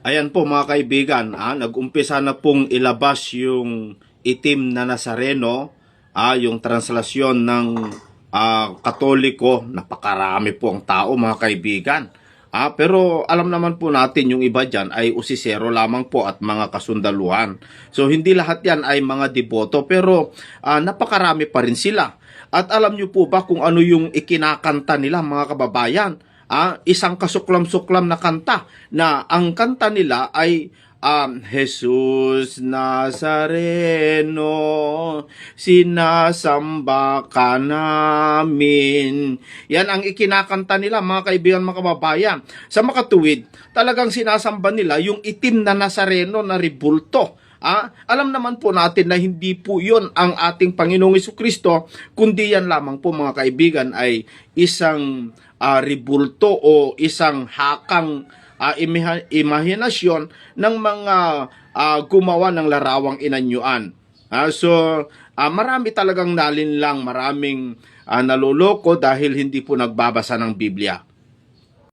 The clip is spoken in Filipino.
Ayan po mga kaibigan, nag-umpisa na pong ilabas yung itim na Nazareno, yung translasyon ng Katoliko. Napakarami po ang tao mga kaibigan. Pero alam naman po natin yung iba dyan ay usisero lamang po at mga kasundaluhan. So hindi lahat yan ay mga deboto pero napakarami pa rin sila. At alam nyo po ba kung ano yung ikinakanta nila mga kababayan? Isang kasuklam-suklam na kanta na ang kanta nila ay Jesus Nazareno, sinasamba ka namin. Yan ang ikinakanta nila mga kaibigan, mga kababayan. Sa makatuwid, talagang sinasamba nila yung itim na Nazareno na rebulto. Alam naman po natin na hindi po yun ang ating Panginoong Jesucristo, kundi yan lamang po mga kaibigan ay isang rebulto o isang hakang imahinasyon ng mga gumawa ng larawang inanyuan. So, marami talagang nalinlang, maraming naloloko dahil hindi po nagbabasa ng Biblia.